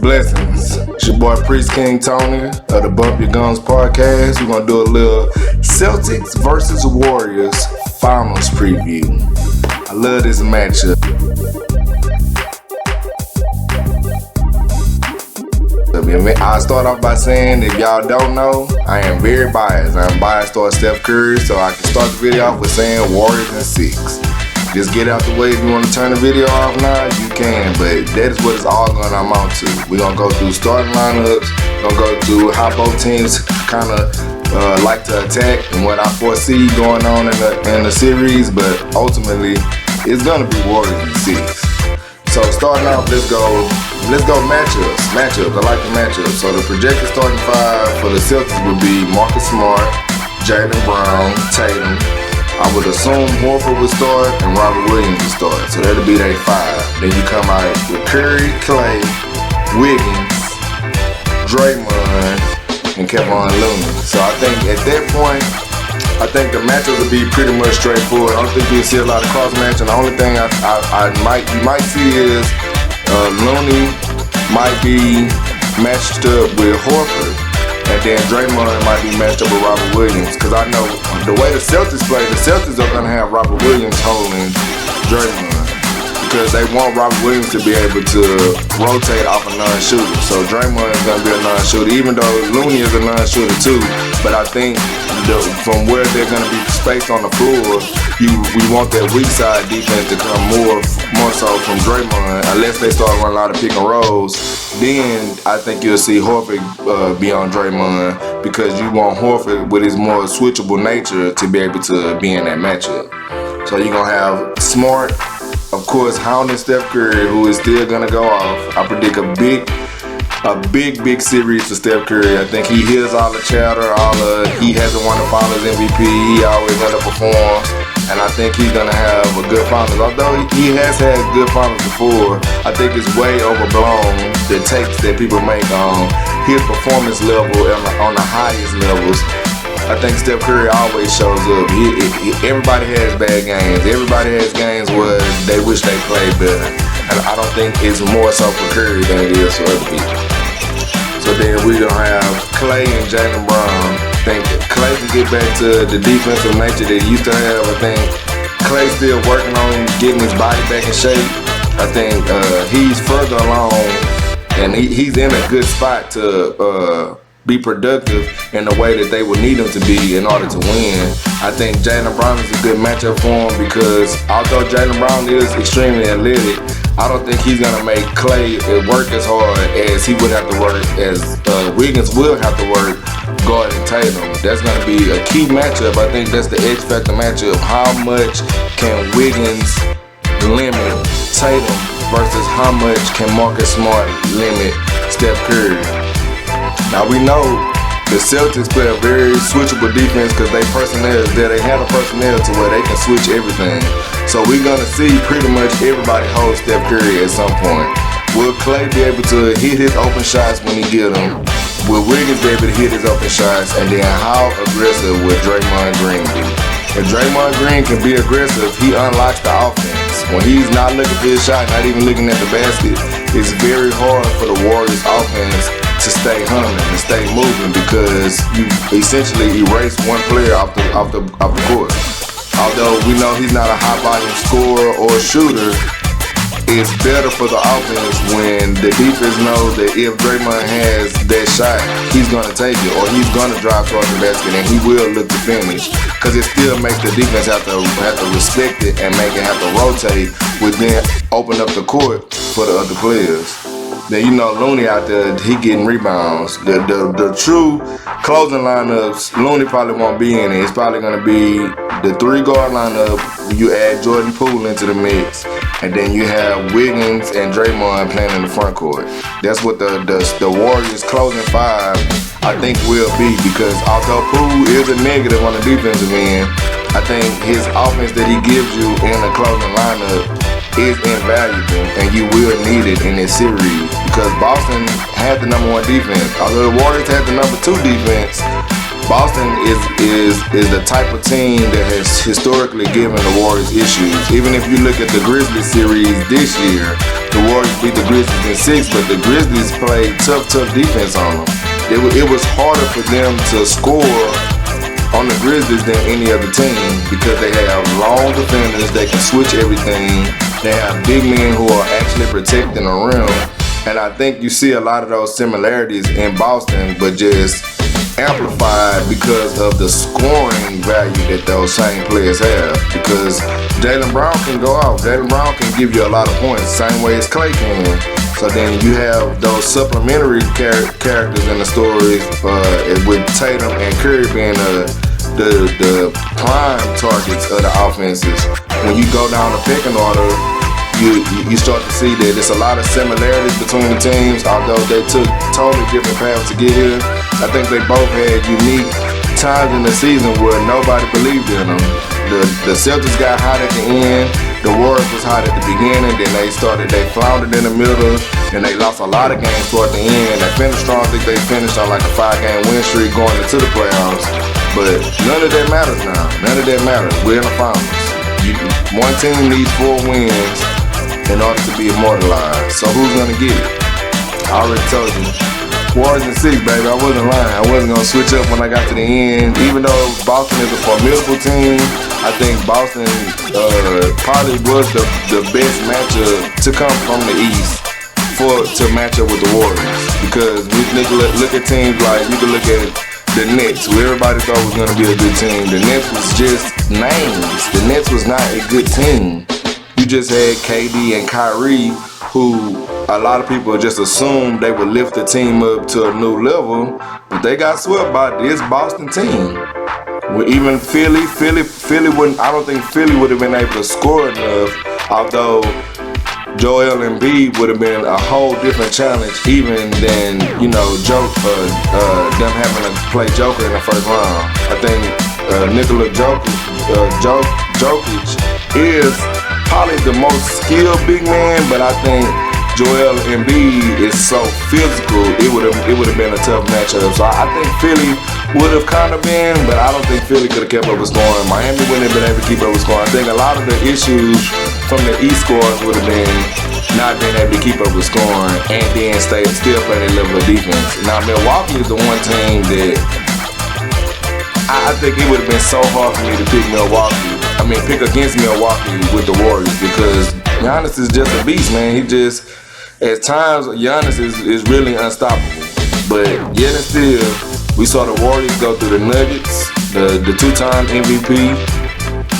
Blessings. It's your boy Priest King Tony of the Bump Your Guns podcast. We're gonna do a little Celtics versus Warriors finals preview. I love this matchup. I'll start off by saying, if y'all don't know, I am very biased. I'm biased towards Steph Curry, so I can start the video off with saying Warriors in 6. Just get out the way. If you want to turn the video off now, you can, but that is what it's all going to amount to. We're going to go through starting lineups, we're going to go through how both teams kind of like to attack and what I foresee going on in the series, but ultimately, it's going to be Warriors in 6. So starting off, let's go matchups. I like the matchups. So the projected starting 5 for the Celtics would be Marcus Smart, Jaylen Brown, Tatum. I would assume Horford would start and Robert Williams would start. So that'll be their 5. Then you come out with Curry, Clay, Wiggins, Draymond, and Kevin Looney. So I think at that point, the matchups will be pretty much straightforward. I don't think you'll see a lot of cross matching. The only thing you might see is Looney might be matched up with Horford. And then Draymond might be matched up with Robert Williams. Because I know the way the Celtics play, the Celtics are going to have Robert Williams holding Draymond. Because they want Robert Williams to be able to rotate off a non-shooter. So Draymond is going to be a non-shooter, even though Looney is a non-shooter too. But I think from where they're going to be spaced on the floor, we want that weak side defense to come more so from Draymond, unless they start running a lot of pick and rolls. Then I think you'll see Horford be on Draymond, because you want Horford with his more switchable nature to be able to be in that matchup. So you're going to have Smart, of course, hounding Steph Curry, who is still going to go off. I predict a big series for Steph Curry. I think he hears all the chatter, he hasn't won the finals MVP, he always underperforms. And I think he's going to have a good finals. Although he has had good finals before, I think it's way overblown, the takes that people make on his performance level on the highest levels. I think Steph Curry always shows up. Everybody has bad games. Everybody has games where they wish they played better. And I don't think it's more so for Curry than it is for other people. So then we're going to have Clay and Jaylen Brown. I think Clay can get back to the defensive nature that he used to have. I think Clay's still working on getting his body back in shape. I think he's further along, and he's in a good spot to be productive in the way that they would need him to be in order to win. I think Jaylen Brown is a good matchup for him, because although Jaylen Brown is extremely athletic, I don't think he's gonna make Clay work as hard as he would have to work, as Wiggins will have to work guarding Tatum. That's gonna be a key matchup. I think that's the X factor matchup. How much can Wiggins limit Tatum versus how much can Marcus Smart limit Steph Curry? Now we know the Celtics play a very switchable defense, because they have a personnel to where they can switch everything. So we're gonna see pretty much everybody hold Steph Curry at some point. Will Clay be able to hit his open shots when he get them? Will Wiggins be able to hit his open shots? And then how aggressive will Draymond Green be? If Draymond Green can be aggressive, he unlocks the offense. When he's not looking for his shot, not even looking at the basket, it's very hard for the Warriors offense to stay humming and stay moving, because you essentially erase one player off the court. Although we know he's not a high volume scorer or shooter, it's better for the offense when the defense knows that if Draymond has that shot, he's going to take it, or he's going to drive towards the basket, and he will look to finish, because it still makes the defense have to respect it and make it have to rotate, which then open up the court for the other players. Then you know Looney out there, he getting rebounds. The true closing lineups, Looney probably won't be in it. It's probably gonna be the 3-guard lineup. You add Jordan Poole into the mix, and then you have Wiggins and Draymond playing in the front court. That's what the Warriors closing 5 I think will be, because although Poole is a negative on the defensive end, I think his offense that he gives you in the closing lineup is invaluable, and you will need it in this series because Boston had the #1 defense. Although the Warriors had the #2 defense, Boston is the type of team that has historically given the Warriors issues. Even if you look at the Grizzlies series this year, the Warriors beat the Grizzlies in 6, but the Grizzlies played tough defense on them. It was harder for them to score on the Grizzlies than any other team because they have long defenders, they can switch everything, they have big men who are actually protecting the rim, and I think you see a lot of those similarities in Boston, but just amplified because of the scoring value that those same players have. Because Jaylen Brown can go off, Jaylen Brown can give you a lot of points, same way as Klay can. So then you have those supplementary characters in the stories with Tatum and Curry being the prime targets of the offenses. When you go down the pecking order, you start to see that there's a lot of similarities between the teams, although they took totally different paths to get here. I think they both had unique times in the season where nobody believed in them. The Celtics got hot at the end, the Warriors was hot at the beginning, then they floundered in the middle, and they lost a lot of games toward the end. They finished strong, I think they finished on like a 5-game win streak going into the playoffs, but none of that matters now. None of that matters. We're in the finals. One team needs 4 wins in order to be immortalized. So who's gonna get it? I already told you. Warriors in 6, baby. I wasn't lying. I wasn't gonna switch up when I got to the end. Even though Boston is a formidable team, I think Boston probably was the best matchup to come from the East to match up with the Warriors. Because we look at teams like, you can look at the Nets, who everybody thought was gonna be a good team. The Nets was just names. The Nets was not a good team. You just had KD and Kyrie, who a lot of people just assumed they would lift the team up to a new level, but they got swept by this Boston team. Well, even Philly wouldn't. I don't think Philly would have been able to score enough. Although Joel Embiid would have been a whole different challenge, even than them having to play Joker in the first round. I think Nikola Jokic is probably the most skilled big man, but I think Joel Embiid is so physical, it would have been a tough matchup. So I think Philly would have kind of been, but I don't think Philly could have kept up with scoring. Miami wouldn't have been able to keep up with scoring. I think a lot of the issues from the East scores would have been not being able to keep up with scoring and then still play their level of defense. Now Milwaukee is the one team that I think it would have been so hard for me to pick against Milwaukee with the Warriors because Giannis is just a beast, man. At times, Giannis is really unstoppable. But yet and still, we saw the Warriors go through the Nuggets, the 2-time MVP.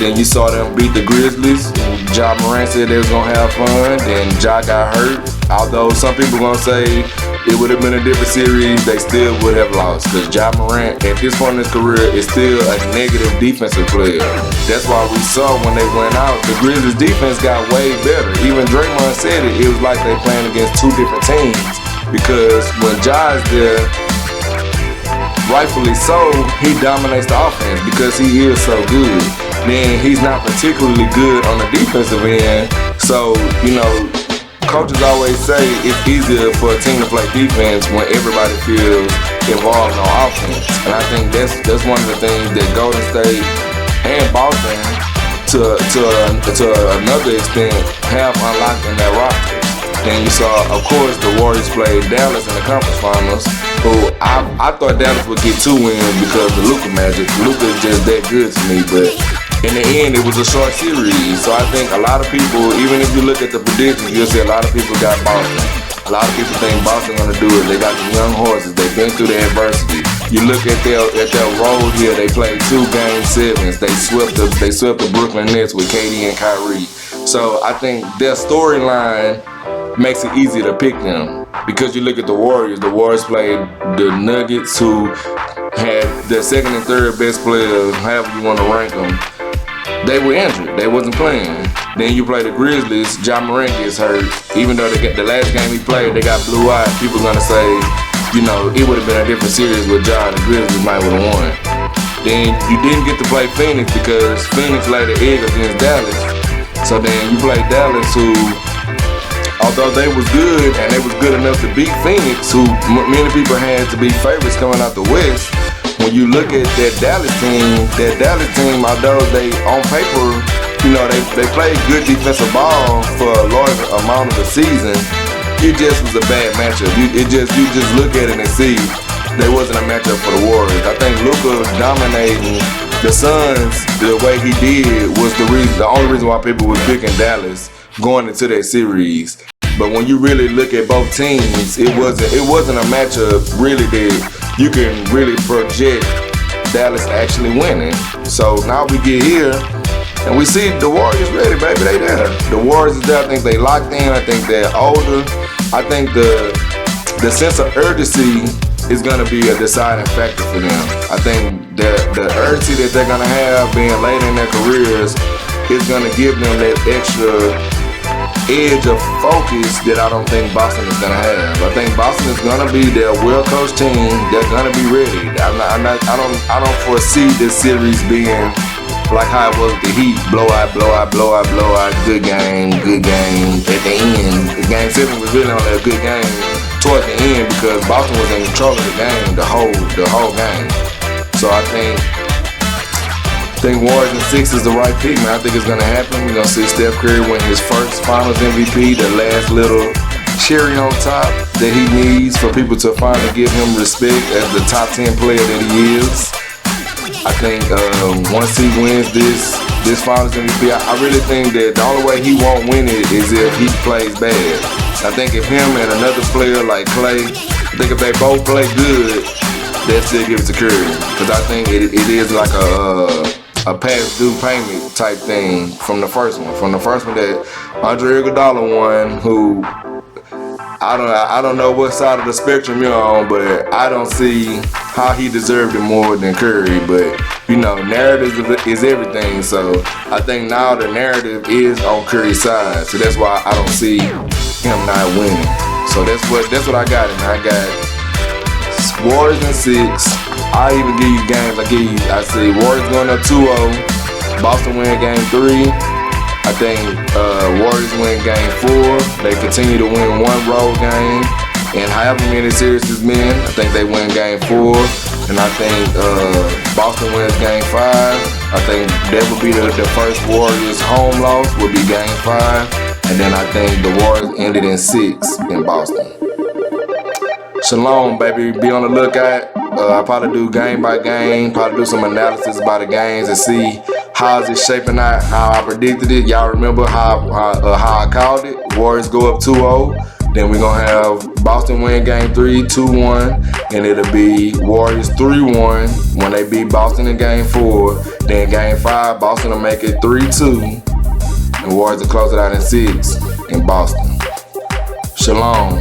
Then you saw them beat the Grizzlies. Ja Morant said they was gonna have fun. Then Ja got hurt. Although some people gonna say it would have been a different series, they still would have lost. Because Ja Morant, at this point in his career, is still a negative defensive player. That's why we saw when they went out, the Grizzlies' defense got way better. Even Draymond said it was like they playing against 2 different teams. Because when Ja is there, rightfully so, he dominates the offense because he is so good. Then he's not particularly good on the defensive end. So, coaches always say it's easier for a team to play defense when everybody feels involved on offense. And I think that's one of the things that Golden State and Boston, to another extent, have unlocked in their rosters. Then you saw, of course, the Warriors played Dallas in the conference finals, who I thought Dallas would get 2 wins because of the Luka magic. Luka is just that good to me, but in the end, it was a short series. So I think a lot of people, even if you look at the predictions, you'll see a lot of people got Boston. A lot of people think Boston gonna do it. They got the young horses. They've been through the adversity. You look at their road here. They played 2 Game 7s. They swept the Brooklyn Nets with KD and Kyrie. So I think their storyline makes it easy to pick them because you look at the Warriors. The Warriors played the Nuggets, who had their 2nd and 3rd best players, however you want to rank them. They were injured. They wasn't playing. Then you play the Grizzlies. Ja Morant gets hurt. Even though the last game he played, they got blue-eyed. People gonna say, it would have been a different series with Ja. The Grizzlies might would have won. Then you didn't get to play Phoenix because Phoenix laid an egg against Dallas. So then you play Dallas, who, although they was good and they was good enough to beat Phoenix, who many people had to be favorites coming out the West. When you look at that Dallas team, although they on paper, you know, they played good defensive ball for a large amount of the season, it just was a bad matchup. You just look at it and see there wasn't a matchup for the Warriors. I think Luka dominating the Suns the way he did was the only reason why people were picking Dallas going into that series. But when you really look at both teams, it wasn't a matchup really that you can really project Dallas actually winning. So now we get here and we see the Warriors ready, baby. They there. The Warriors is there. I think they locked in. I think they're older. I think the sense of urgency is going to be a deciding factor for them. I think the urgency that they're going to have being late in their careers is going to give them that extra edge of focus that I don't think Boston is going to have. I think Boston is going to be their well-coached team. They're going to be ready. I don't foresee this series being like how it was with the Heat. Blowout, good game. At the end, Game 7 was really only a good game towards the end because Boston was in control of the game the whole game. So I think Warriors in 6 is the right pick, man. I think it's gonna happen. We're gonna see Steph Curry win his first Finals MVP, the last little cherry on top that he needs for people to finally give him respect as the top 10 player that he is. I think once he wins this Finals MVP, I really think that the only way he won't win it is if he plays bad. I think if him and another player like Clay, I think if they both play good, they'll still give it to Curry. Because I think it is like a past due payment type thing from the first one. From the first one that Andre Iguodala won, who I don't know what side of the spectrum you're on, but I don't see how he deserved it more than Curry. But you know, narrative is everything. So I think now the narrative is on Curry's side. So that's why I don't see him not winning. So that's what I got. And I got Warriors in 6. I even give you games. I say Warriors going up 2-0. Boston win Game 3. I think Warriors win Game 4. They continue to win one road game. And however many series it's been, I think they win Game 4. And I think Boston wins Game 5. I think that would be the first Warriors home loss would be Game 5. And then I think the Warriors ended in 6 in Boston. Shalom, baby. Be on the lookout. I'll probably do game by game, probably do some analysis about the games and see how's it shaping out, how I predicted it. Y'all remember how I called it? Warriors go up 2-0. Then we're going to have Boston win Game 3, 2-1. And it'll be Warriors 3-1 when they beat Boston in Game 4. Then Game 5, Boston will make it 3-2. And Warriors will close it out in 6 in Boston. Shalom.